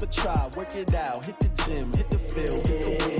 never try, work it out, hit the gym, hit the field,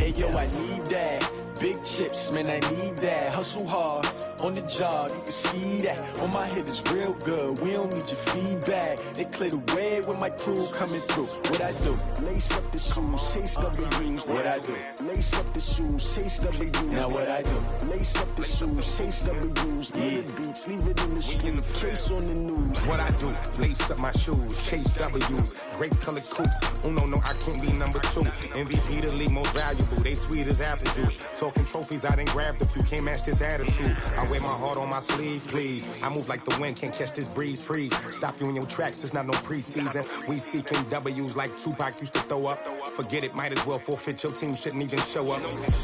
hey yo, I need that. Big chips, man, I need that. Hustle hard, on the job, you can see that. On my head is real good, we don't need your feedback. They clear the way with my crew coming through. What I do? Lace up the shoes, chase W's. What I do? Lace up the shoes, chase W's. Now what I do? Lace up the shoes, chase W's. Yeah. Beats, leave it in the street, case on the news. What I do? Lace up my shoes, chase W's. Grape colored coops. Oh no, I can't be number 2. MVP the league most valuable. They sweet as apple juice. Talking trophies, I didn't grab the few. Can't match this attitude. I wear my heart on my sleeve, please. I move like the wind, can't catch this breeze, freeze. Stop you in your tracks, there's not no preseason. We seeking W's like Tupac used to throw up. Forget it, might as well forfeit. Your team shouldn't even show up.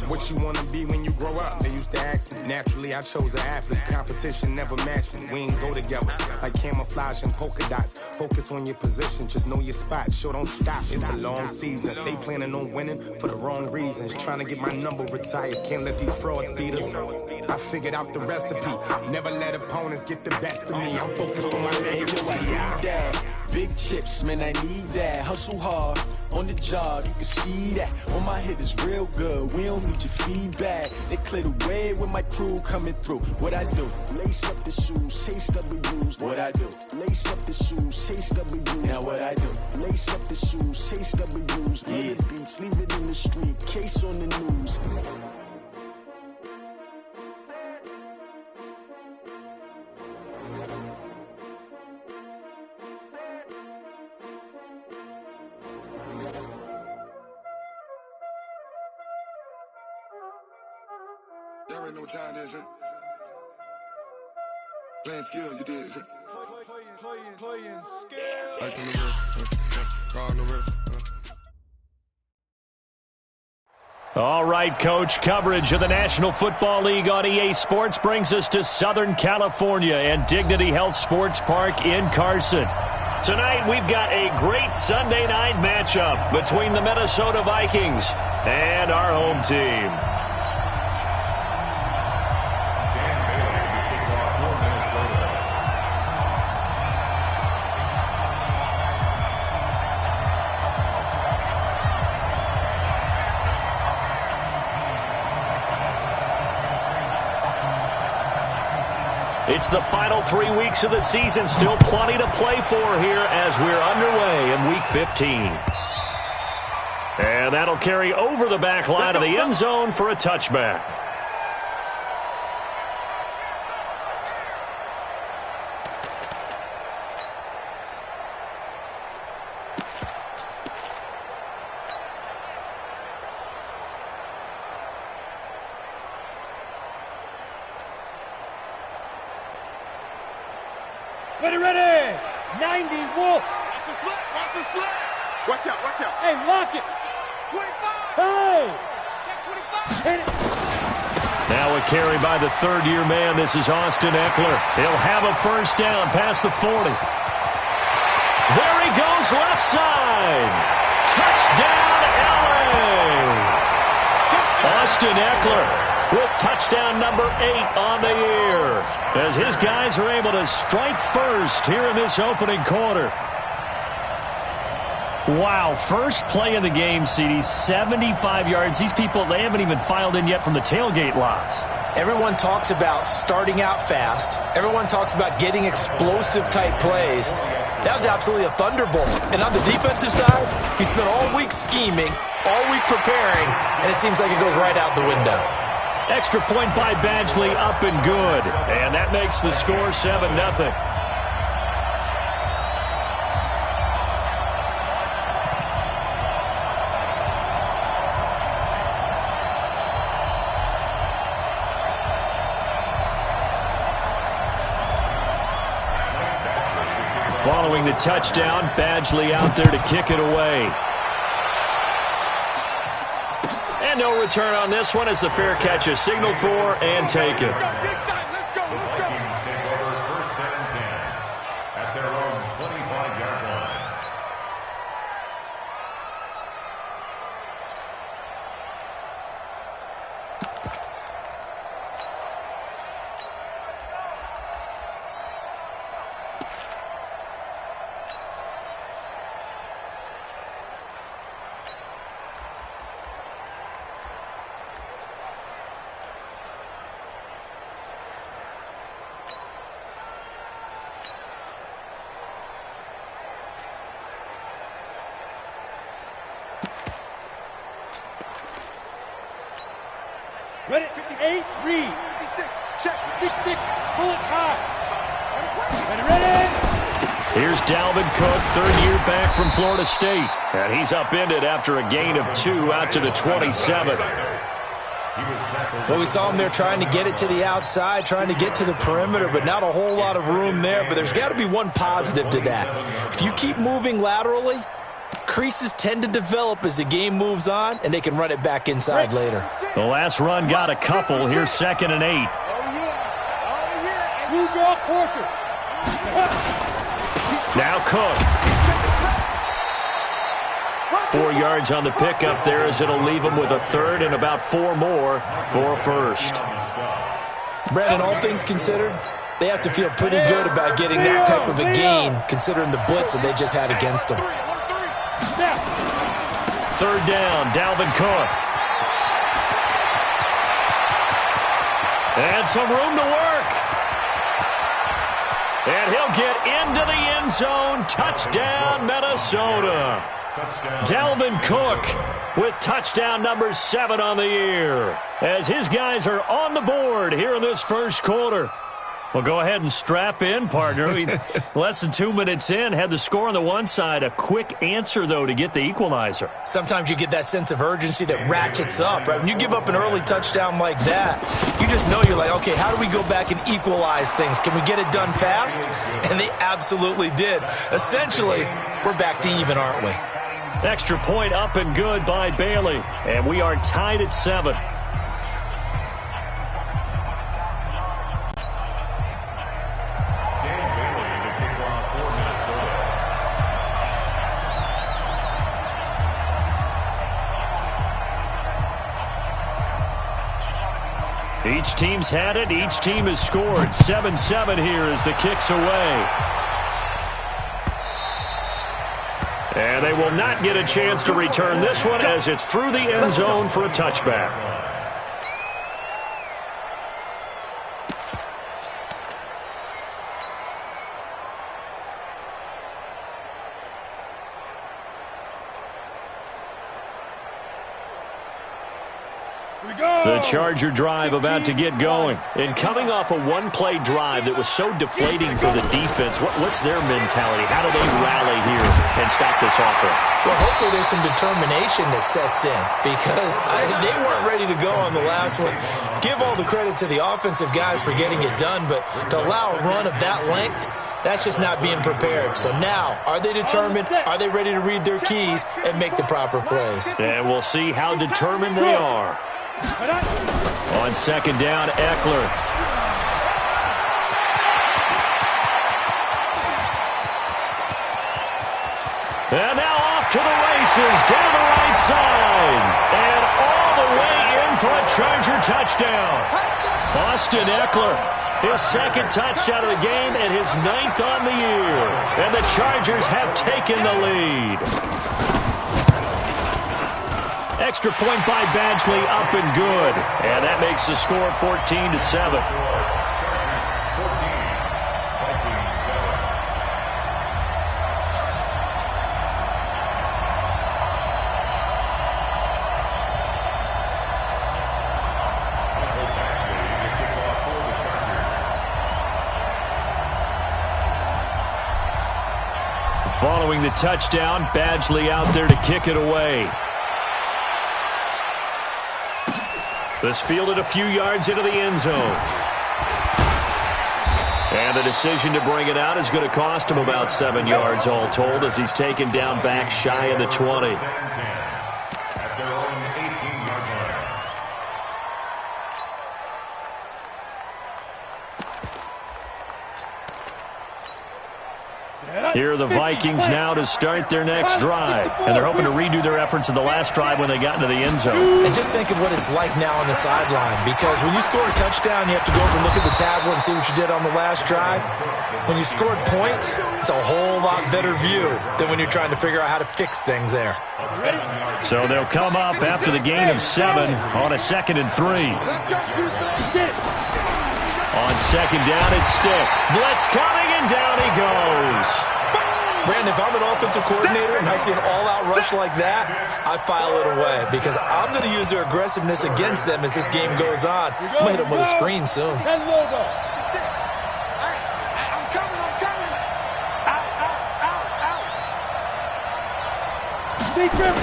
What you wanna be when you grow up? They used to ask me. Naturally, I chose an athlete. Competition never matched me. We ain't go together like camouflage and polka dots. Focus on your position, just know your spot. Sure, don't stop. It's a long season. They planning on winning for the wrong reasons. Trying to get my number retired. Can't let these frauds beat us. I figured out the recipe. Never let opponents get the best of me. I'm focused on my legacy. I need that. Big chips, man, I need that. Hustle hard, on the job, you can see that. On my head is real good, we don't need your feedback. They clear the way with my crew coming through. What I do? Lace up the shoes, chase W's. What I do? Lace up the shoes, chase W's. Now what I do? Lace up the shoes, chase W's. Yeah. Beats, leave it in the street, case on the news. Y'all already know what time it is, huh? Playing skills, you did, huh? Playing skills. Ice on the wrist, car on the wrist, All right, Coach, coverage of the National Football League on EA Sports brings us to Southern California and Dignity Health Sports Park in Carson. Tonight, we've got a great Sunday night matchup between the Minnesota Vikings and our home team. It's the final 3 weeks of the season. Still plenty to play for here as we're underway in Week 15. And that'll carry over the back line of the end zone for a touchback. Ready. 90 Wolf. Watch the slip. Watch the slip. Watch out, watch out. Hey, lock it. 25. Hey. Check 25. Hit it. Now a carry by the third-year man. This is Austin Eckler. He'll have a first down past the 40. There he goes, left side. Touchdown, LA. Austin Eckler with touchdown number 8 on the year, as his guys are able to strike first here in this opening quarter. Wow, first play of the game, CD, 75 yards. These people, they haven't even filed in yet from the tailgate lots. Everyone talks about starting out fast. Everyone talks about getting explosive-type plays. That was absolutely a thunderbolt. And on the defensive side, he spent all week scheming, all week preparing, and it seems like it goes right out the window. Extra point by Badgley, up and good. And that makes the score 7-0. Following the touchdown, Badgley out there to kick it away. And no return on this one as the fair catch is signaled for and taken. Ready? 8, read. 6-6, pull it high. Ready? Here's Dalvin Cook, third year back from Florida State. And he's upended after a gain of 2 out to the 27. Well, we saw him there trying to get it to the outside, trying to get to the perimeter, but not a whole lot of room there. But there's got to be one positive to that. If you keep moving laterally, creases tend to develop as the game moves on, and they can run it back inside later. The last run got a couple. Here's 2nd and 8. You draw quarter. Now Cook. 4 yards on the pickup there as it'll leave him with a third and about 4 more for a first. Brandon, all things considered, they have to feel pretty good about getting that type of a gain considering the blitz that they just had against them. Third down, Dalvin Cook. And some room to work. And he'll get into the end zone. Touchdown, Minnesota. Dalvin Cook with touchdown number 7 on the year as his guys are on the board here in this first quarter. Well, go ahead and strap in, partner. Less than 2 minutes in, had the score on the one side. A quick answer, though, to get the equalizer. Sometimes you get that sense of urgency that ratchets up, right? When you give up an early touchdown like that, you just know you're like, okay, how do we go back and equalize things? Can we get it done fast? And they absolutely did. Essentially, we're back to even, aren't we? Extra point up and good by Bailey. And we are tied at 7. Each team's had it. Each team has scored. 7-7 here as the kick's away. And they will not get a chance to return this one as it's through the end zone for a touchback. The Charger drive about to get going. And coming off a one-play drive that was so deflating for the defense, what's their mentality? How do they rally here and stop this offense? Well, hopefully there's some determination that sets in because they weren't ready to go on the last one. Give all the credit to the offensive guys for getting it done, but to allow a run of that length, that's just not being prepared. So now, are they determined? Are they ready to read their keys and make the proper plays? And we'll see how determined they are. On second down, Eckler. And now off to the races, down the right side. And all the way in for a Charger touchdown. Austin Eckler, his second touchdown of the game and his 9th on the year. And the Chargers have taken the lead. Extra point by Badgley, up and good. And that makes the score 14-7. Following the touchdown, Badgley out there to kick it away. This fielded a few yards into the end zone. And the decision to bring it out is going to cost him about 7 yards all told as he's taken down back shy of the 20. Here are the Vikings now to start their next drive. And they're hoping to redo their efforts in the last drive when they got into the end zone. And just think of what it's like now on the sideline. Because when you score a touchdown, you have to go over and look at the tablet and see what you did on the last drive. When you scored points, it's a whole lot better view than when you're trying to figure out how to fix things there. So they'll come up after the gain of 7 on a 2nd and 3. On second down, it's Stick. Blitz coming, and down he goes. Brandon, if I'm an offensive coordinator and I see an all-out rush like that, I file it away because I'm going to use their aggressiveness against them as this game goes on. I'm going to hit them with a screen soon. And logo. I'm coming. Out. Be driven.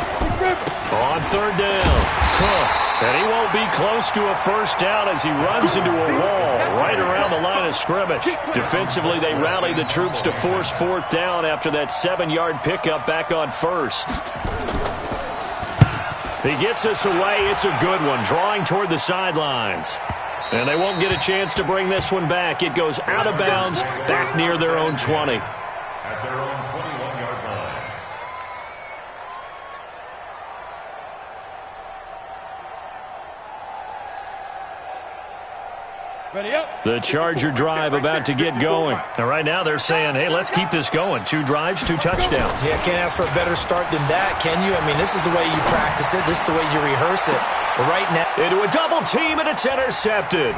On third down, Cook. And he won't be close to a first down as he runs into a wall right around the line of scrimmage. Defensively, they rally the troops to force fourth down after that 7-yard pickup back on first. He gets us away. It's a good one, drawing toward the sidelines. And they won't get a chance to bring this one back. It goes out of bounds, back near their own 20. At their own 21-yard line. Ready up. The Charger drive about to get going. And right now they're saying, hey, let's keep this going. 2 drives, 2 touchdowns. Yeah, can't ask for a better start than that, can you? I mean, this is the way you practice it. This is the way you rehearse it. But right now... Into a double team, and it's intercepted.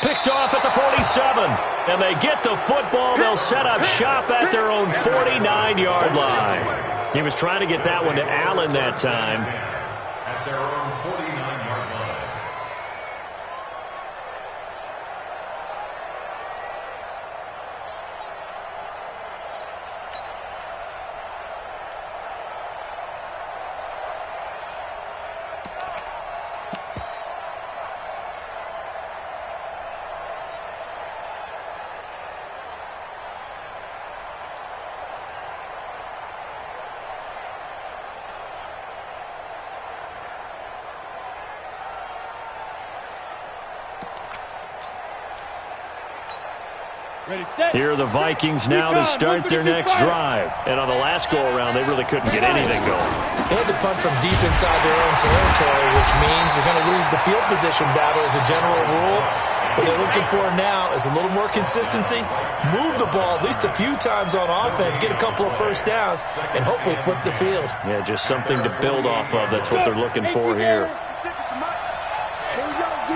Picked off at the 47. And they get the football. They'll set up shop at their own 49-yard line. He was trying to get that one to Allen that time. At their own 49-yard line. Ready, set. Here are the Vikings now to start their next drive. And on the last go-around, they really couldn't get anything going. They had to punt from deep inside their own territory, which means they're going to lose the field position battle as a general rule. What they're looking for now is a little more consistency, move the ball at least a few times on offense, get a couple of first downs, and hopefully flip the field. Yeah, just something to build off of. That's what they're looking for here. Here we go, D.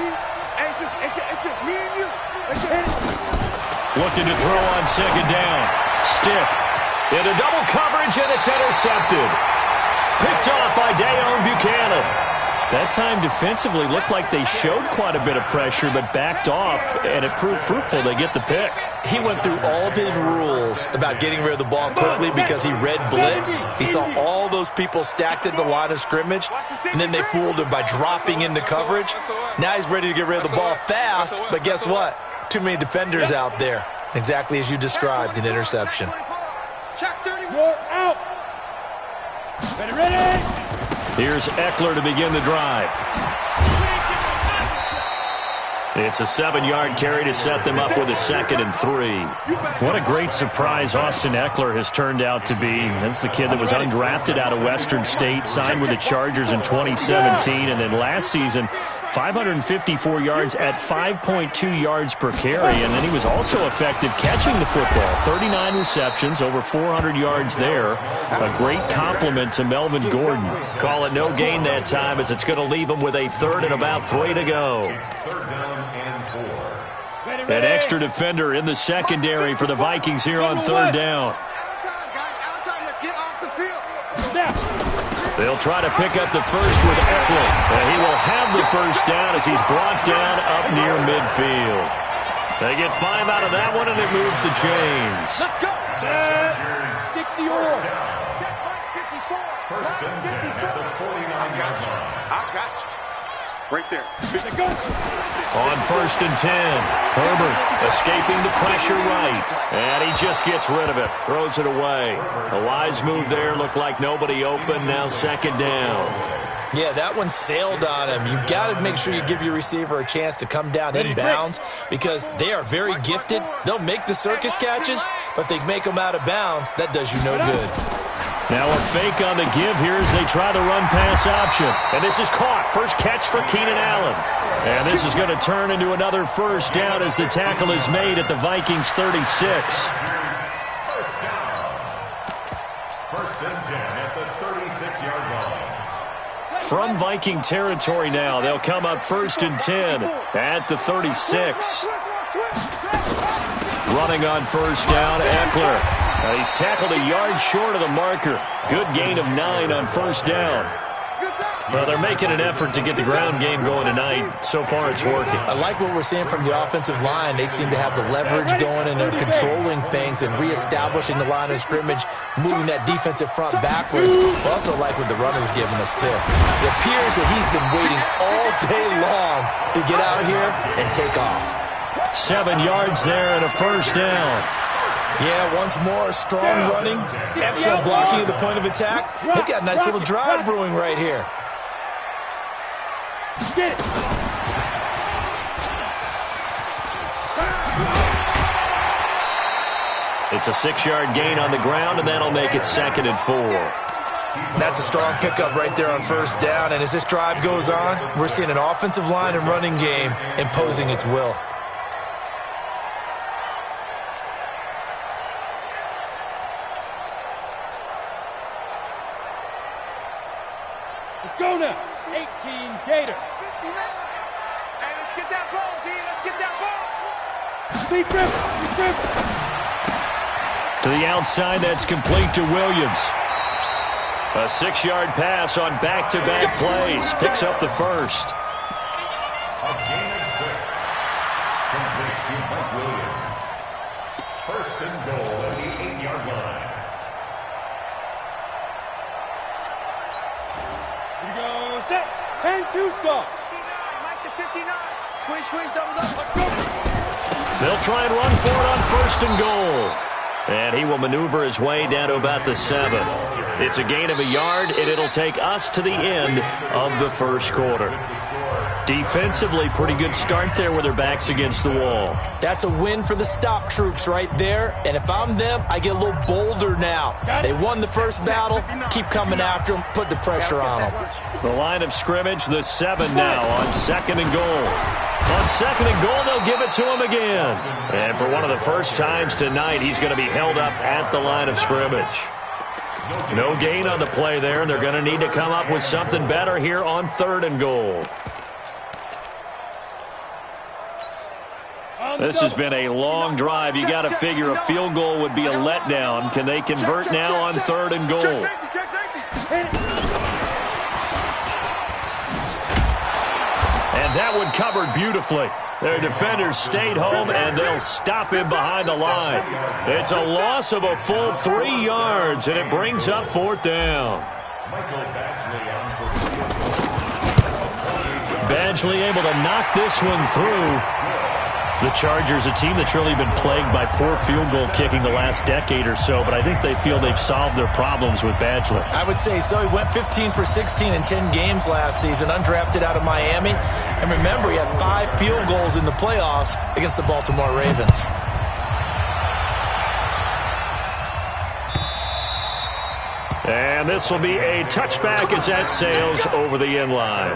Hey, it's just me and you. Looking to throw on second down. Stiff. Into double coverage, and it's intercepted. Picked off by Dayon Buchanan. That time defensively looked like they showed quite a bit of pressure, but backed off, and it proved fruitful. They get the pick. He went through all of his rules about getting rid of the ball quickly because he read blitz. He saw all those people stacked at the line of scrimmage, and then they fooled him by dropping into coverage. Now he's ready to get rid of the ball fast, but guess what? Too many defenders out there. Exactly as you described, an interception. You're out. Ready. Here's Eckler to begin the drive. It's a 7-yard carry to set them up with a 2nd and 3. What a great surprise Austin Eckler has turned out to be. That's the kid that was undrafted out of Western State, signed with the Chargers in 2017, and then last season, 554 yards at 5.2 yards per carry, and then he was also effective catching the football. 39 receptions, over 400 yards there. A great compliment to Melvin Gordon. Call it no gain that time as it's going to leave him with a 3rd and about 3 to go. Third down and 4. An extra defender in the secondary for the Vikings here on 3rd down. They'll try to pick up the first with Eckler. And he will have the first down as he's brought down up near midfield. They get 5 out of that one, and it moves the chains. Let's go. 60 or. First and 10 at the 49-yard line. I got you. Right there. Go. On 1st and 10, Herbert escaping the pressure right. And he just gets rid of it, throws it away. A wise move there, looked like nobody open, now 2nd down. Yeah, that one sailed on him. You've got to make sure you give your receiver a chance to come down inbounds because they are very gifted. They'll make the circus catches, but they make them out of bounds. That does you no good. Now a fake on the give here as they try the run-pass option. And this is caught. First catch for Keenan Allen. And this is going to turn into another first down as the tackle is made at the Vikings 36. First down. First and 10 at the 36-yard line. From Viking territory now, they'll come up 1st and 10 at the 36. Running on 1st down, Eckler. He's tackled a yard short of the marker. Good gain of 9 on first down. Well, they're making an effort to get the ground game going tonight. So far, it's working. I like what we're seeing from the offensive line. They seem to have the leverage going, and they're controlling things and reestablishing the line of scrimmage, moving that defensive front backwards. I also like what the runner's giving us, too. It appears that he's been waiting all day long to get out here and take off. 7 yards there and a first down. Yeah, once more, strong running, excellent blocking at the point of attack. They've got a nice little drive brewing right here. Get it. It's a 6-yard gain on the ground, and that'll make it 2nd and 4. That's a strong pickup right there on first down, and as this drive goes on, we're seeing an offensive line and running game imposing its will. Let's go now. 18 Gator. Hey, let's get that ball, D. Let's get that ball. Deep grip. To the outside, that's complete to Williams. A 6-yard pass on back-to-back plays. Picks up the first. A gain of 6. Complete to Mike Williams. First and goal at the 8-yard line. Here we go. Set. 10-2 stop. 59, Mike to 59. Squeeze, double up. Let's go. They'll try and run for it on first and goal. And he will maneuver his way down to about the 7. It's a gain of a yard, and it'll take us to the end of the first quarter. Defensively, pretty good start there with their backs against the wall. That's a win for the stop troops right there. And if I'm them, I get a little bolder now. They won the first battle. Keep coming after them. Put the pressure on them. The line of scrimmage, the 7 now on 2nd and goal. On 2nd and goal, they'll give it to him again. And for one of the first times tonight, he's going to be held up at the line of scrimmage. No gain on the play there, and they're going to need to come up with something better here on 3rd and goal. This has been a long drive. You got to figure a field goal would be a letdown. Can they convert now on 3rd and goal? And that one covered beautifully. Their defenders stayed home, and they'll stop him behind the line. It's a loss of a full 3 yards, and it brings up 4th down. Badgley able to knock this one through. The Chargers, a team that's really been plagued by poor field goal kicking the last decade or so, but I think they feel they've solved their problems with Badgley. I would say so. He went 15 for 16 in 10 games last season, undrafted out of Miami. And remember, he had 5 field goals in the playoffs against the Baltimore Ravens. And this will be a touchback as that sails over the end line.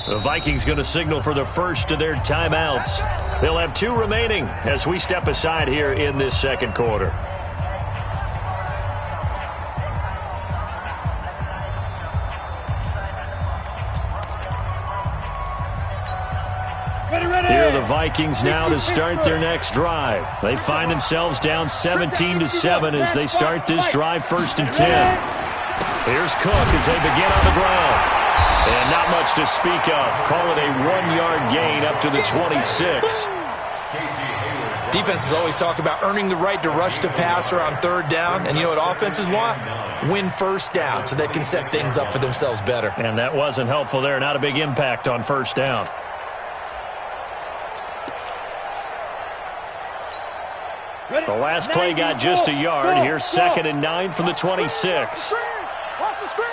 The Vikings going to signal for the first of their timeouts. They'll have 2 remaining as we step aside here in this second quarter. Here are the Vikings now to start their next drive. They find themselves down 17-7 as they start this drive 1st and 10. Here's Cook as they begin on the ground. And not much to speak of. Call it a 1-yard gain up to the 26. Defenses always talk about earning the right to rush the passer on 3rd down. And you know what offenses want? Win first down so they can set things up for themselves better. And that wasn't helpful there. Not a big impact on 1st down. The last play got just a yard. Here's 2nd and 9 from the 26. Watch the screen.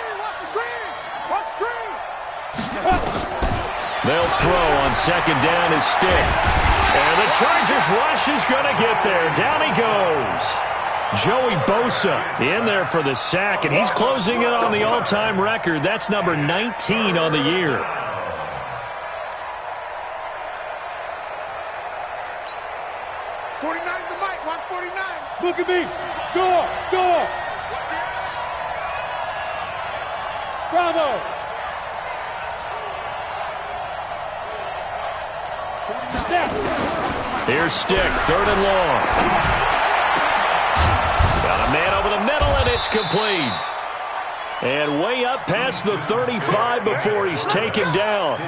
They'll throw on second down is Stick. And the Chargers rush is going to get there. Down he goes. Joey Bosa in there for the sack, and he's closing in on the all-time record. That's number 19 on the year. Look at me. Door. Bravo. Here's Stick, third and long. Got a man over the middle, and it's complete. And way up past the 35 before he's taken down.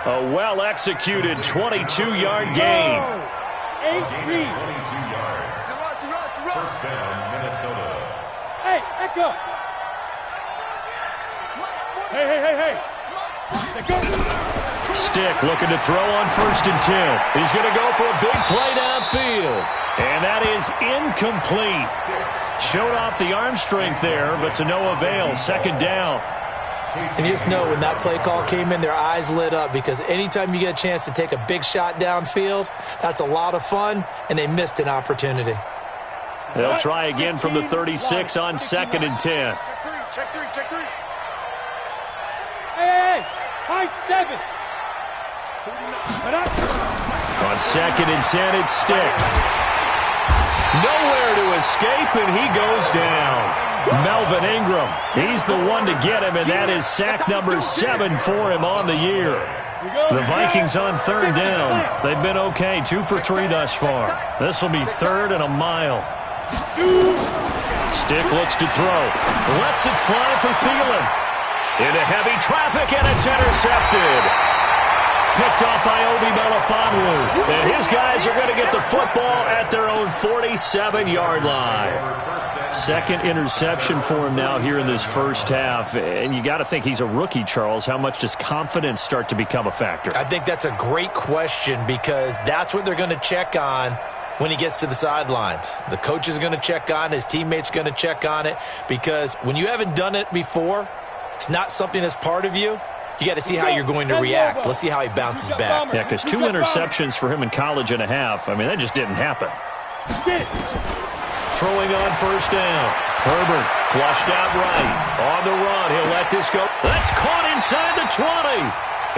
A well-executed 22-yard gain. 8-3. First down, Minnesota. Hey, Echo. Hey. Stick looking to throw on 1st and 10. He's going to go for a big play downfield. And that is incomplete. Showed off the arm strength there, but to no avail. Second down. And you just know when that play call came in, their eyes lit up, because anytime you get a chance to take a big shot downfield, that's a lot of fun, and they missed an opportunity. They'll try again from the 36 on 2nd and 10. Check three. Hey. High 7. On 2nd and 10, it's Stick. Nowhere to escape, and he goes down. Melvin Ingram, he's the one to get him, and that is sack number 7 for him on the year. The Vikings on 3rd down. They've been okay, 2 for 3 thus far. This will be 3rd and a mile. Stick looks to throw. Lets it fly for Thielen. Into heavy traffic, and it's intercepted. Picked off by Obi Melifonwu. And his guys are going to get the football at their own 47-yard line. Second interception for him now here in this first half. And you got to think he's a rookie, Charles. How much does confidence start to become a factor? I think that's a great question, because that's what they're going to check on when he gets to the sidelines. The coach is going to check on, his teammates are going to check on it, because when you haven't done it before, it's not something that's part of you. You got to see how you're going to react. Let's see how he bounces back. Yeah, because 2 interceptions for him in college and a half. I mean, that just didn't happen. Throwing on 1st down. Herbert flushed out right. On the run, he'll let this go. That's caught inside the 20.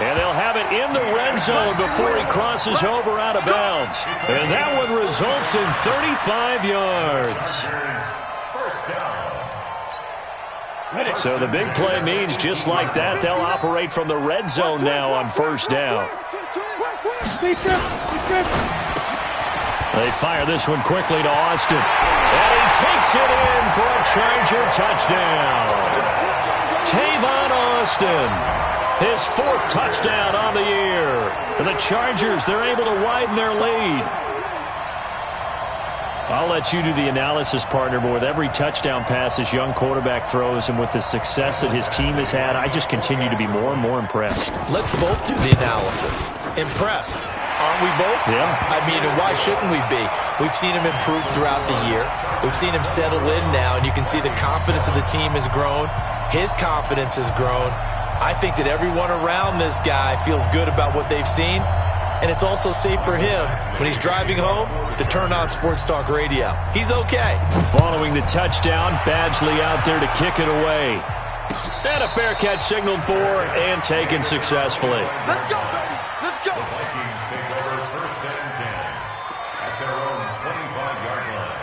And they'll have it in the red zone before he crosses over out of bounds. And that one results in 35 yards. First down. So the big play means just like that, they'll operate from the red zone now on 1st down. They fire this one quickly to Austin. And he takes it in for a Charger touchdown. Tavon Austin, his 4th touchdown on the year. And the Chargers, they're able to widen their lead. I'll let you do the analysis, partner, but with every touchdown pass this young quarterback throws, and with the success that his team has had, I just continue to be more and more impressed. Let's both do the analysis. Impressed, aren't we both? Yeah. I mean, and why shouldn't we be? We've seen him improve throughout the year. We've seen him settle in now, and you can see the confidence of the team has grown. His confidence has grown. I think that everyone around this guy feels good about what they've seen. And it's also safe for him when he's driving home to turn on Sports Talk Radio. He's okay. Following the touchdown, Badgley out there to kick it away. And a fair catch signaled for and taken successfully. Let's go, baby. Let's go. The Vikings take over 1st and 10 at their own 25-yard line.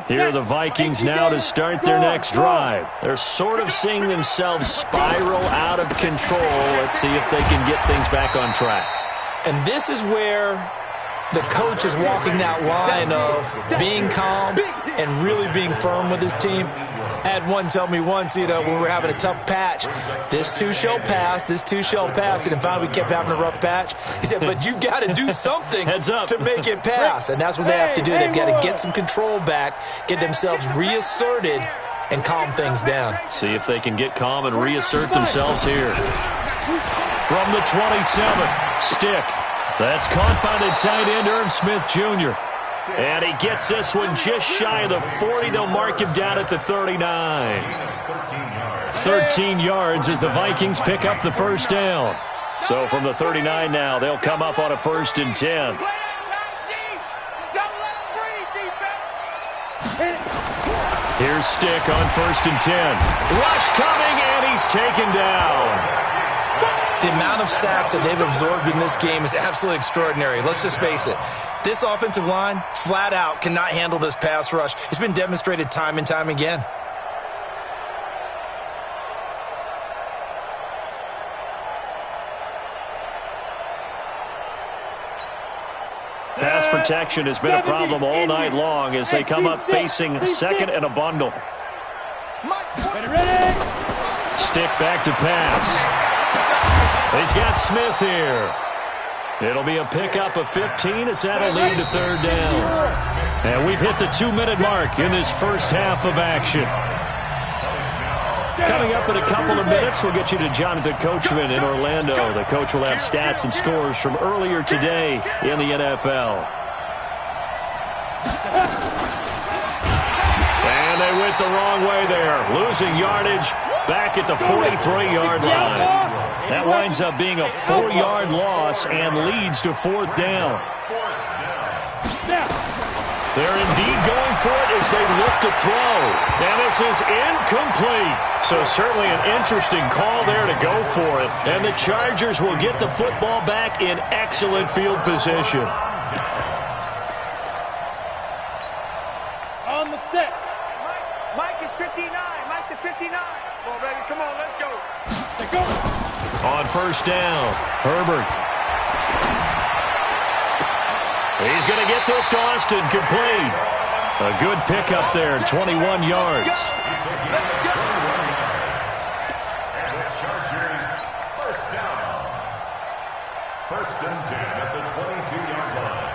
Here are the Vikings now to start their next drive. They're sort of seeing themselves spiral out of control. Let's see if they can get things back on track. And this is where the coach is walking that line of being calm and really being firm with his team. I had one tell me once, when we were having a tough patch, this too shall pass, this too shall pass. And finally we kept having a rough patch. He said, but you've got to do something to make it pass. And that's what they have to do. They've got to get some control back, get themselves reasserted, and calm things down. See if they can get calm and reassert themselves here. From the 27. Stick. That's caught by the tight end, Irv Smith Jr. And he gets this one just shy of the 40. They'll mark him down at the 39. 13 yards as the Vikings pick up the first down. So from the 39 now, they'll come up on a 1st and 10. Here's Stick on 1st and 10. Rush coming, and he's taken down. The amount of sacks that they've absorbed in this game is absolutely extraordinary. Let's just face it. This offensive line, flat out, cannot handle this pass rush. It's been demonstrated time and time again. Pass protection has been a problem all night long as they come up facing 2nd and a bundle. Stick back to pass. He's got Smith here. It'll be a pickup of 15 as that'll lead to 3rd down. And we've hit the 2-minute mark in this first half of action. Coming up in a couple of minutes, we'll get you to Jonathan Coachman in Orlando. The coach will have stats and scores from earlier today in the NFL. And they went the wrong way there, losing yardage back at the 43-yard line. That winds up being a 4-yard loss and leads to 4th down. They're indeed going for it as they look to throw. And this is incomplete. So certainly an interesting call there to go for it. And the Chargers will get the football back in excellent field position. On the set. Mike is 59. Mike to 59. Come on, baby. Come on, let's go. Let's go. On 1st down, Herbert. He's going to get this to Austin complete. A good pickup there, 21 yards. And the Chargers, 1st down. 1st and 10 at the 22-yard line.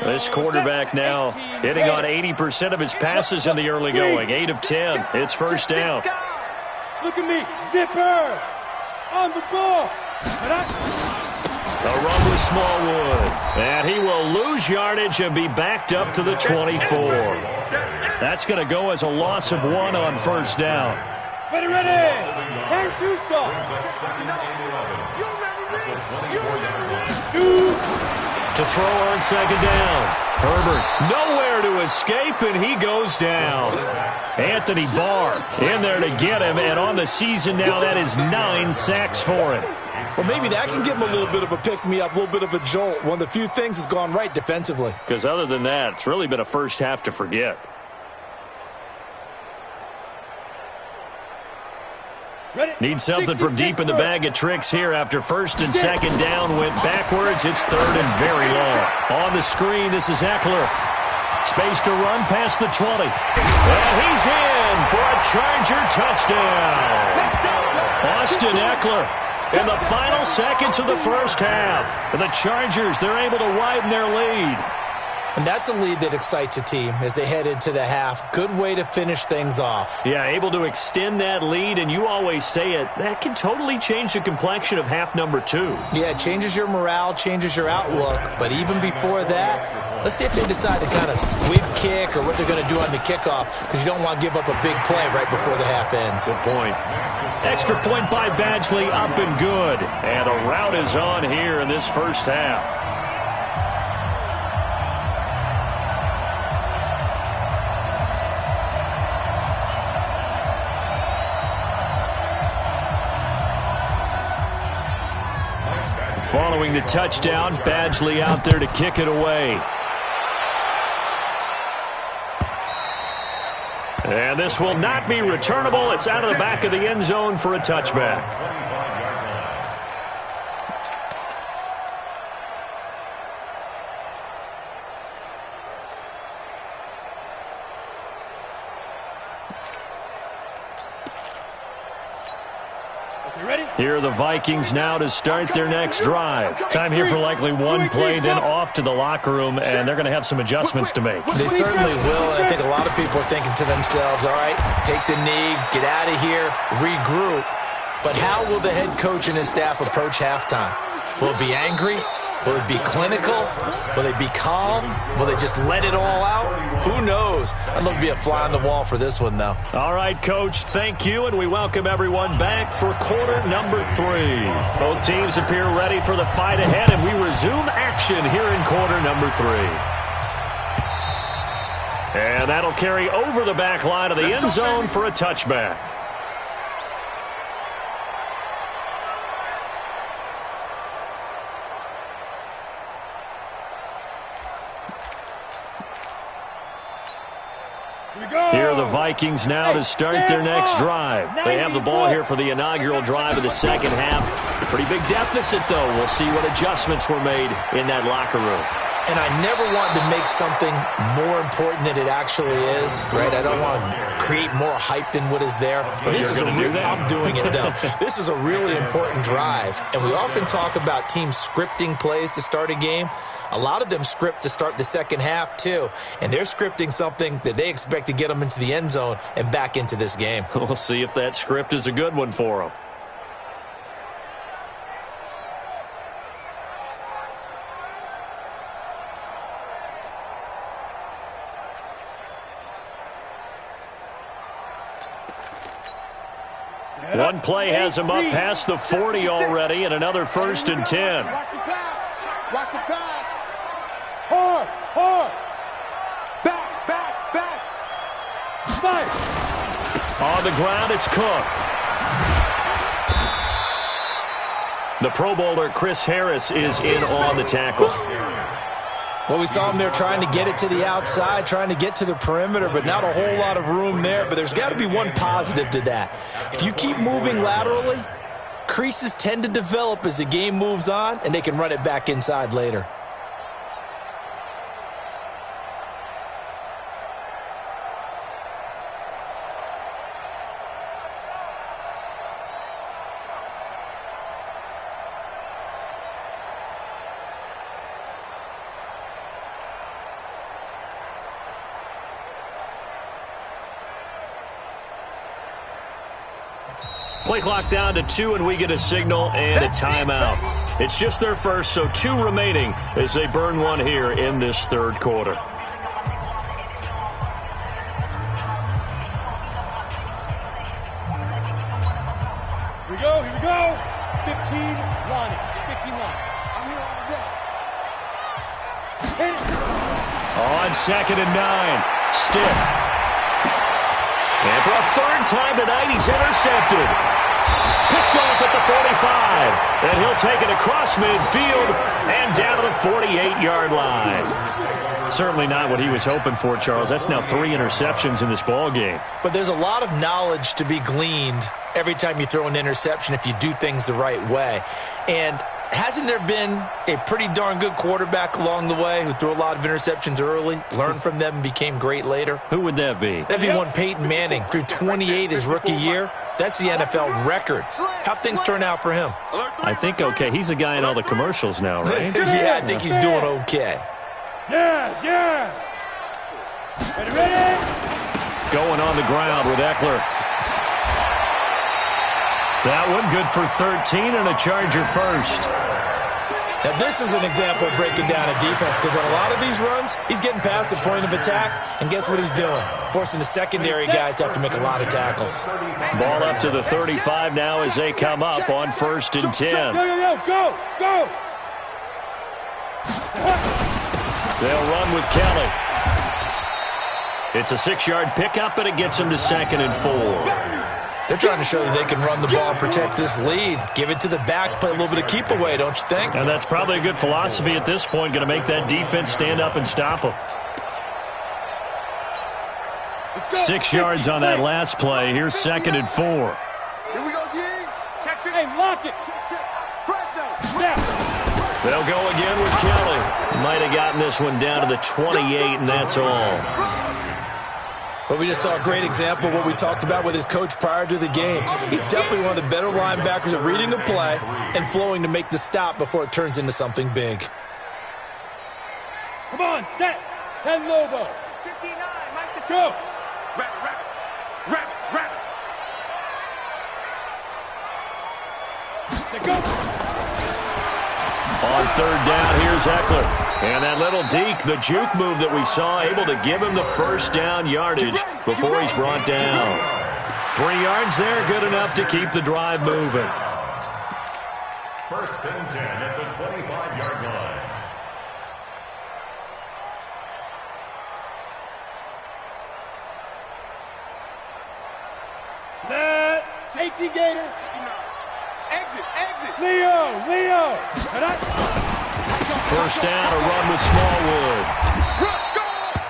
This quarterback now hitting on 80% of his passes in the early going. 8 of 10. It's 1st down. Look at me. Zipper. On the ball. A run with Smallwood. And he will lose yardage and be backed up to the 24. That's going to go as a loss of 1 on 1st down. Ready. And 2 Brings up 2nd and 11. To throw on 2nd down. Herbert nowhere to escape, and he goes down. Anthony Barr in there to get him, and on the season now, that is 9 sacks for him. Well, maybe that can give him a little bit of a pick-me-up, a little bit of a jolt. One of the few things has gone right defensively. Because other than that, it's really been a first half to forget. Need something from deep in the bag of tricks here after 1st and 2nd down. Went backwards. It's 3rd and very long. On the screen, this is Eckler. Space to run past the 20. And he's in for a Charger touchdown. Austin Eckler in the final seconds of the first half. And the Chargers, they're able to widen their lead. And that's a lead that excites a team as they head into the half. Good way to finish things off. Yeah, able to extend that lead, and you always say it, that can totally change the complexion of half number 2. Yeah, it changes your morale, changes your outlook. But even before that, let's see if they decide to kind of squib kick or what they're going to do on the kickoff, because you don't want to give up a big play right before the half ends. Good point. Extra point by Badgley, up and good. And a rout is on here in this first half. Following the touchdown, Badgley out there to kick it away. And this will not be returnable. It's out of the back of the end zone for a touchback. Here are the Vikings now to start their next drive. Time here for likely one play, then off to the locker room, and they're going to have some adjustments to make. They certainly will, and I think a lot of people are thinking to themselves, all right, take the knee, get out of here, regroup. But how will the head coach and his staff approach halftime? Will it be angry? Will it be clinical? Will they be calm? Will they just let it all out? Who knows? I'd love to be a fly on the wall for this one, though. All right, Coach, thank you, and we welcome everyone back for quarter number 3. Both teams appear ready for the fight ahead, and we resume action here in quarter number 3. And that'll carry over the back line of the end zone for a touchback. Here are the Vikings now to start their next drive. They have the ball here for the inaugural drive of the second half. Pretty big deficit, though. We'll see what adjustments were made in that locker room. And I never want to make something more important than it actually is, right? I don't want to create more hype than what is there. But this is I'm doing it, though. This is a really important drive. And we often talk about teams scripting plays to start a game. A lot of them script to start the second half, too. And they're scripting something that they expect to get them into the end zone and back into this game. We'll see if that script is a good one for them. One play has him up past the 40 already, and another 1st and 10. Watch the pass. Watch the pass. Hard. Back. Fire. On the ground, it's Cook. The Pro Bowler, Chris Harris, is in on the tackle. Well, we saw him there trying to get it to the outside, trying to get to the perimeter, but not a whole lot of room there. But there's got to be one positive to that. If you keep moving laterally, creases tend to develop as the game moves on, and they can run it back inside later. Play clock down to 2, and we get a signal and a timeout. It's just their first, so 2 remaining as they burn one here in this third quarter. Here we go. 15 line. I'm here all day. Hit it. On 2nd and 9, stiff. And for a third time tonight, he's intercepted. Picked off at the 45. And he'll take it across midfield and down to the 48-yard line. Certainly not what he was hoping for, Charles. That's now 3 interceptions in this ball game. But there's a lot of knowledge to be gleaned every time you throw an interception if you do things the right way. And hasn't there been a pretty darn good quarterback along the way who threw a lot of interceptions early, learned from them, and became great later? Who would that be? That'd be one Peyton Manning. Threw 28 his rookie year. That's the NFL record. How'd things turn out for him? I think okay. He's a guy in all the commercials now, right? Yeah, I think he's doing okay. Yes. Ready? Going on the ground with Eckler. That one good for 13 and a Charger first. Now, this is an example of breaking down a defense because on a lot of these runs, he's getting past the point of attack, and guess what he's doing? Forcing the secondary guys to have to make a lot of tackles. Ball up to the 35 now as they come up on 1st and 10. Go. They'll run with Kelly. It's a 6-yard pickup, and it gets them to 2nd and 4. They're trying to show that they can run the ball and protect this lead. Give it to the backs, play a little bit of keep away, don't you think? And that's probably a good philosophy at this point, going to make that defense stand up and stop them. 6 yards on that last play. Here's 2nd and 4. Here we go, G. Check it. Hey, lock it. They'll go again with Kelly. Might have gotten this one down to the 28, and that's all. But we just saw a great example of what we talked about with his coach prior to the game. He's definitely one of the better linebackers at reading a play and flowing to make the stop before it turns into something big. Come on, set. 10 Lobo. 59, Mike the Go. Rabbit. Set, go. On third down, here's Eckler. And that little deke, the juke move that we saw, able to give him the first down yardage before he's brought down. 3 yards there, good enough to keep the drive moving. First and 10 at the 25-yard line. Set. Safety Gator. Exit. Leo. First down, a run with Smallwood.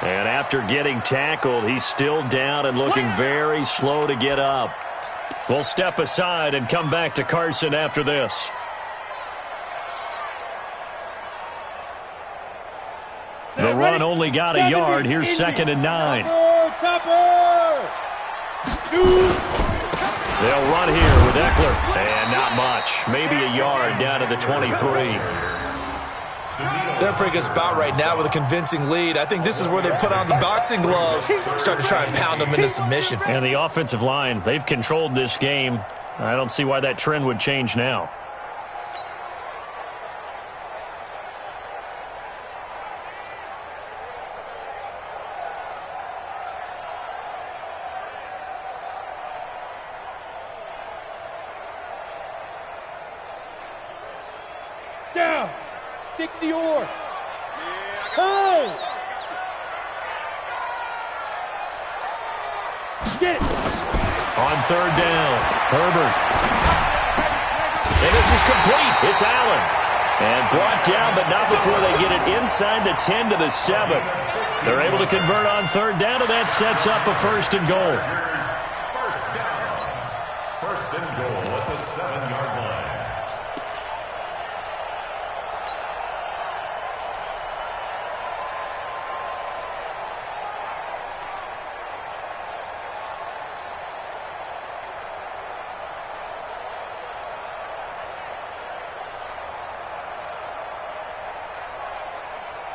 And after getting tackled, he's still down and looking very slow to get up. We'll step aside and come back to Carson after this. The run only got a yard. Here's 2nd and 9. Topper. Shoot. They'll run here with Eckler. And not much. Maybe a yard down to the 23. They're in a pretty good spot right now with a convincing lead. I think this is where they put on the boxing gloves, start to try and pound them into submission. And the offensive line, they've controlled this game. I don't see why that trend would change now. Down. 60 or. Come. Get it. On third down, Herbert. And this is complete. It's Allen. And brought down, but not before they get it inside the 10 to the 7. They're able to convert on third down, and that sets up a 1st and goal. First down. 1st and goal at the 7-yard line.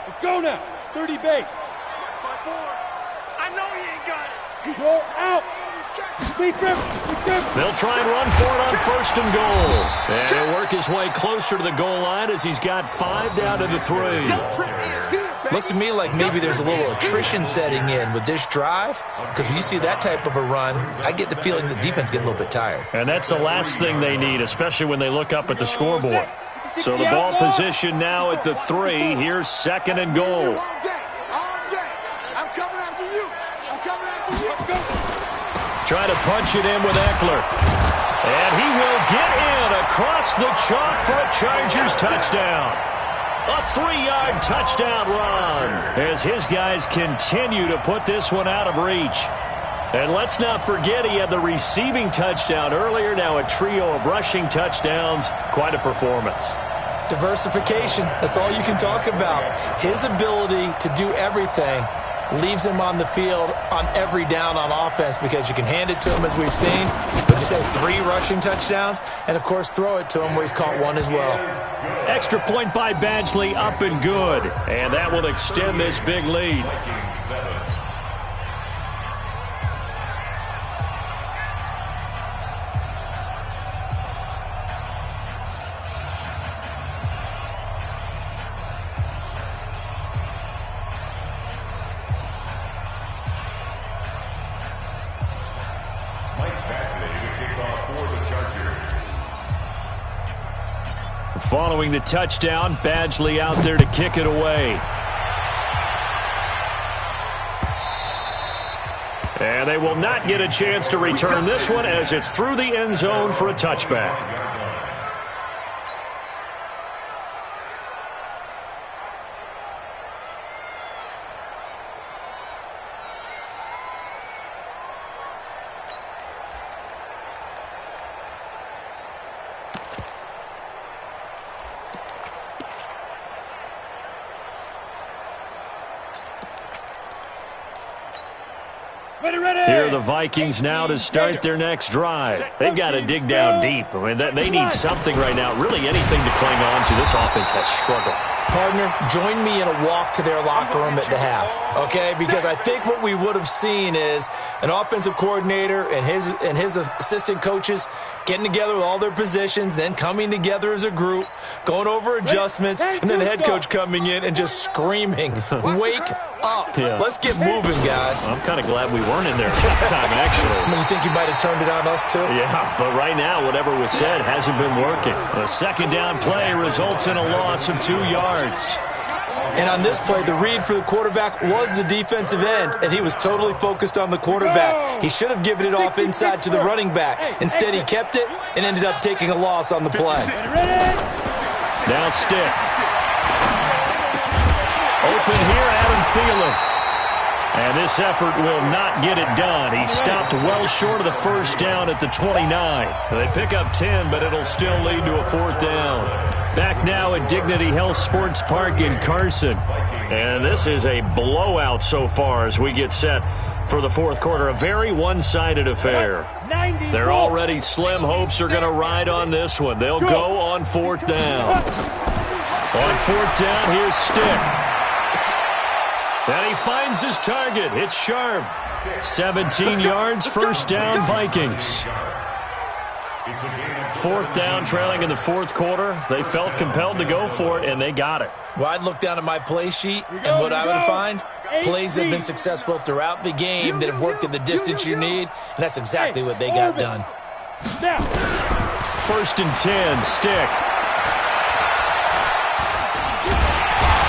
Let's go now. 30 base. I know he ain't got it. Roll out. Speed grip. They'll try and run for it on 1st and goal. And he'll work his way closer to the goal line as he's got 5 down to the 3. Looks to me like maybe there's a little attrition setting in with this drive, because when you see that type of a run, I get the feeling the defense getting a little bit tired. And that's the last thing they need, especially when they look up at the scoreboard. So the ball position now at the 3. Here's 2nd and goal. I'm coming after you. Try to punch it in with Eckler. And he will get in across the chalk for a Chargers touchdown. A 3-yard touchdown run as his guys continue to put this one out of reach. And let's not forget he had the receiving touchdown earlier. Now a trio of rushing touchdowns. Quite a performance. Diversification, that's all you can talk about. His ability to do everything leaves him on the field on every down on offense, because you can hand it to him as we've seen, but just have 3 rushing touchdowns, and of course throw it to him where he's caught 1 as well. Extra point by Badgley, up and good. And that will extend this big lead. Following the touchdown, Badgley out there to kick it away. And they will not get a chance to return this one as it's through the end zone for a touchback. Here are the Vikings now to start their next drive. They've got to dig down deep. I mean, they need something right now, really anything to cling on to. This offense has struggled. Partner, join me in a walk to their locker room at the half, okay? Because I think what we would have seen is an offensive coordinator and his assistant coaches getting together with all their positions, then coming together as a group, going over adjustments, and then the head coach coming in and just screaming, "Wake up. Yeah. Let's get moving, guys." I'm kind of glad we weren't in there at that time, actually. I mean, you think you might have turned it on us, too? Yeah, but right now, whatever was said hasn't been working. A second down play results in a loss of 2 yards. And on this play, the read for the quarterback was the defensive end, and he was totally focused on the quarterback. He should have given it off inside to the running back. Instead, he kept it and ended up taking a loss on the play. Now stick. Open here, Adam Thielen. And this effort will not get it done. He stopped well short of the first down at the 29. They pick up 10, but it'll still lead to a 4th down. Back now at Dignity Health Sports Park in Carson. And this is a blowout so far as we get set for the fourth quarter. A very one-sided affair. Their already slim hopes are going to ride on this one. They'll go on 4th down. On 4th down, here's Stick. And he finds his target. It's Sharp. 17 yards, first down, Vikings. 4th down, trailing in the fourth quarter. They felt compelled to go for it, and they got it. Well, I'd look down at my play sheet, and what I would find, plays have been successful throughout the game that have worked at the distance you need, and that's exactly what they got done. 1st and 10, Stick.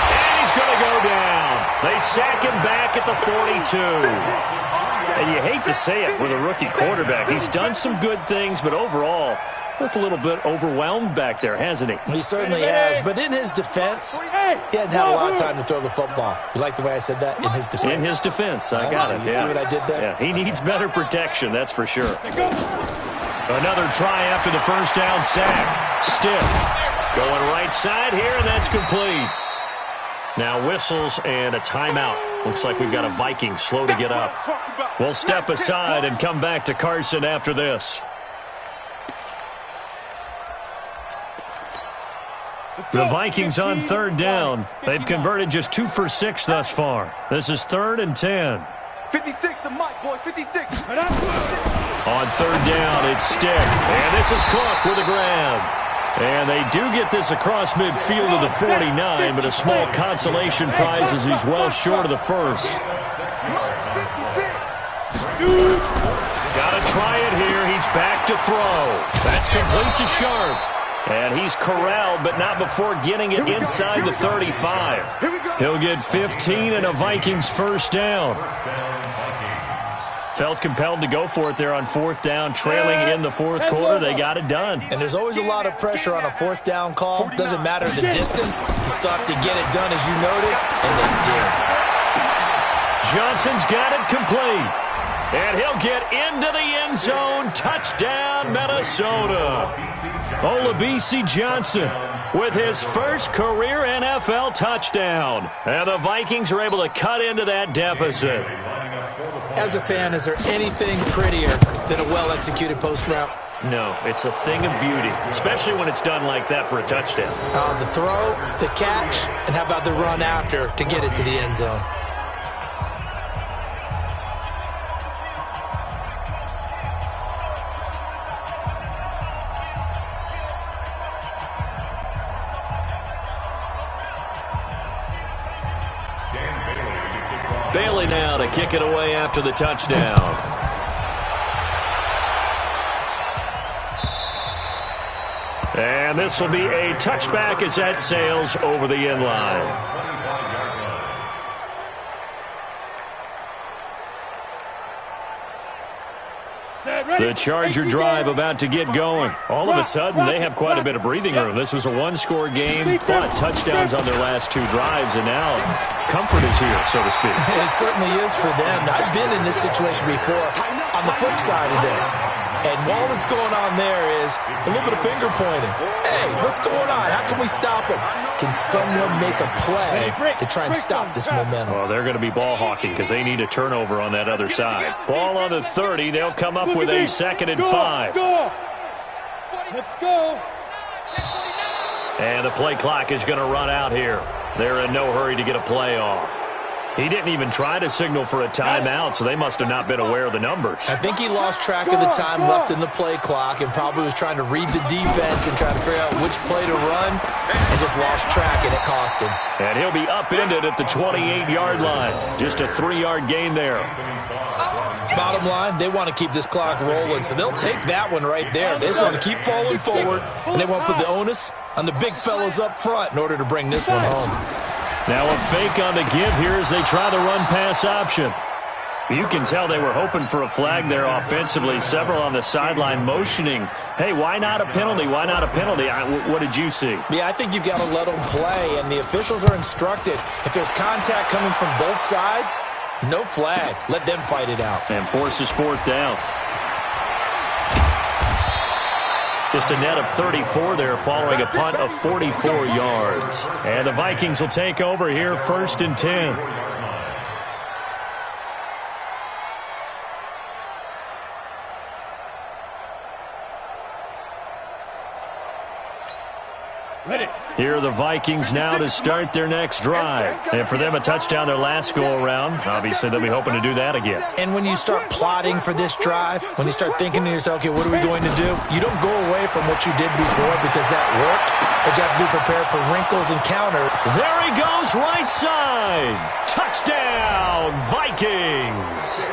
And he's going to go down. They sack him back at the 42. And you hate to say it with a rookie quarterback. He's done some good things, but overall, looked a little bit overwhelmed back there, hasn't he? He certainly has, but in his defense, he hadn't had a lot of time to throw the football. You like the way I said that? In his defense. In his defense, I got it. You see what I did there? Yeah, he needs better protection, that's for sure. Another try after the first down sack. Stiff. Going right side here, and that's complete. Now whistles and a timeout. Looks like we've got a Viking slow to get up. We'll step aside and come back to Carson after this. The Vikings on 3rd down. They've converted just 2 for 6 thus far. This is 3rd and 10. 56, the mic, boys, 56. On 3rd down, it's Stick. And this is Cook with a grab. And they do get this across midfield to the 49, but a small consolation prize as he's well short of the first. Got to try it here. He's back to throw. That's complete to Sharp. And he's corralled, but not before getting it inside the 35. He'll get 15 and a Vikings first down. Felt compelled to go for it there on 4th down, trailing in the fourth quarter. They got it done. And there's always a lot of pressure on a 4th down call. Doesn't matter the distance. You still have to get it done, as you noted, and they did. Johnson's got it complete. And he'll get into the end zone. Touchdown, Minnesota. Olabisi Johnson with his first career NFL touchdown. And the Vikings are able to cut into that deficit. As a fan, is there anything prettier than a well-executed post route? No, it's a thing of beauty, especially when it's done like that for a touchdown. The throw, the catch, and how about the run after to get it to the end zone? Bailey now to kick it away after the touchdown. And this will be a touchback as that sails over the end line. The Charger drive about to get going. All of a sudden, they have quite a bit of breathing room. This was a one-score game, but touchdowns on their last 2 drives, and now comfort is here, so to speak. It certainly is for them. I've been in this situation before. On the flip side of this, And while it's going on there is a little bit of finger pointing. Hey, what's going on? How can we stop him? Can someone make a play to try and stop this momentum? Well, they're going to be ball hawking because they need a turnover on that other side. Ball on the 30. They'll come up with a 2nd and 5. Let's go. And the play clock is going to run out here. They're in no hurry to get a play off. He didn't even try to signal for a timeout, so they must have not been aware of the numbers. I think he lost track of the time left in the play clock and probably was trying to read the defense and trying to figure out which play to run and just lost track, and it cost him. And he'll be upended at the 28-yard line. Just a 3-yard gain there. Bottom line, they want to keep this clock rolling, so they'll take that one right there. They just want to keep falling forward, and they want to put the onus on the big fellas up front in order to bring this one home. Now a fake on the give here as they try the run-pass option. You can tell they were hoping for a flag there offensively. Several on the sideline motioning, hey, why not a penalty? Why not a penalty? What did you see? Yeah, I think you've got to let them play, and the officials are instructed. If there's contact coming from both sides, no flag. Let them fight it out. And forces 4th down. Just a net of 34 there following a punt of 44 yards. And the Vikings will take over here, 1st and 10. Here are the Vikings now to start their next drive. And for them, a touchdown their last go-around. Obviously, they'll be hoping to do that again. And when you start plotting for this drive, when you start thinking to yourself, okay, what are we going to do? You don't go away from what you did before because that worked, but you have to be prepared for wrinkles and counter. There he goes, right side. Touchdown, Vikings.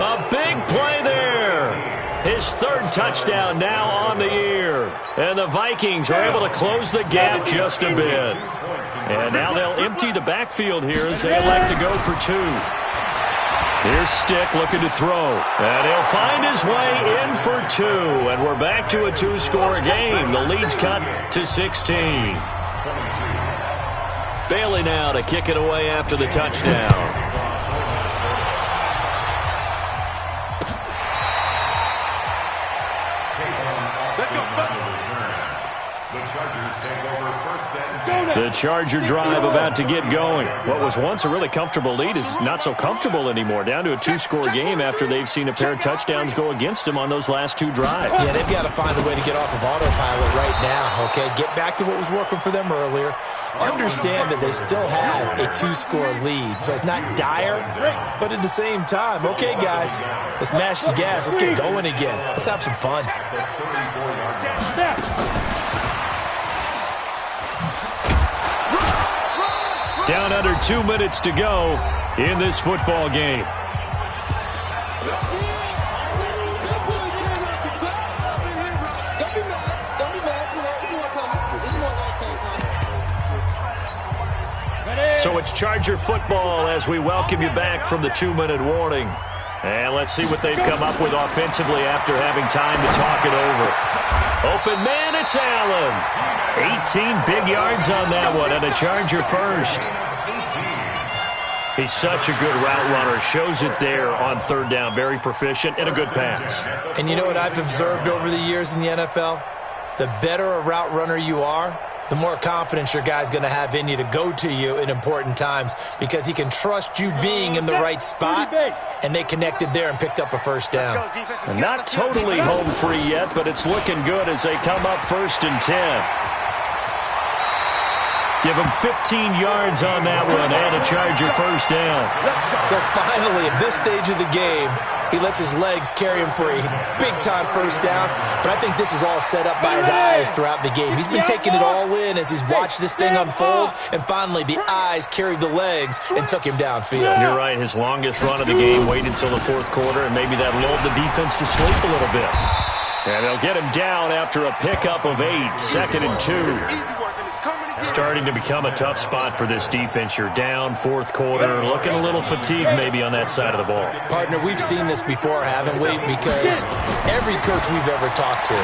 A big play there. His 3rd touchdown now on the year. And the Vikings are able to close the gap just a bit. And now they'll empty the backfield here as they elect to go for 2. Here's Stick looking to throw. And he'll find his way in for 2. And we're back to a 2-score game. The lead's cut to 16. Bailey now to kick it away after the touchdown. The Charger drive about to get going. What was once a really comfortable lead is not so comfortable anymore. Down to a 2-score game after they've seen a pair of touchdowns go against them on those last 2 drives. Yeah, they've got to find a way to get off of autopilot right now, okay? Get back to what was working for them earlier. Understand that they still have a 2-score lead, so it's not dire, but at the same time, okay, guys, let's mash the gas. Let's get going again. Let's have some fun. Down under 2 minutes to go in this football game. So it's Charger football as we welcome you back from the 2-minute warning. And let's see what they've come up with offensively after having time to talk it over. Open man, it's Allen. 18 big yards on that one, and a Charger first. He's such a good route runner. Shows it there on 3rd down. Very proficient and a good pass. And you know what I've observed over the years in the NFL? The better a route runner you are, the more confidence your guy's going to have in you to go to you in important times because he can trust you being in the right spot, and they connected there and picked up a 1st down. And not totally home free yet, but it's looking good as they come up 1st and 10. Give him 15 yards on that one and a Charger 1st down. So finally, at this stage of the game, he lets his legs carry him for a big-time 1st down. But I think this is all set up by his eyes throughout the game. He's been taking it all in as he's watched this thing unfold. And finally, the eyes carried the legs and took him downfield. You're right. His longest run of the game waited until the 4th quarter, and maybe that lulled the defense to sleep a little bit. And they'll get him down after a pickup of 8, 2nd and 2. Starting to become a tough spot for this defense. You're down 4th quarter, looking a little fatigued maybe on that side of the ball. Partner, we've seen this before, haven't we? Because every coach we've ever talked to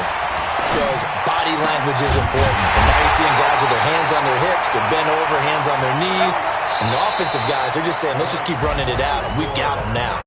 says body language is important. And now you're seeing guys with their hands on their hips and bent over, hands on their knees. And the offensive guys are just saying, let's just keep running it out. And we've got them now.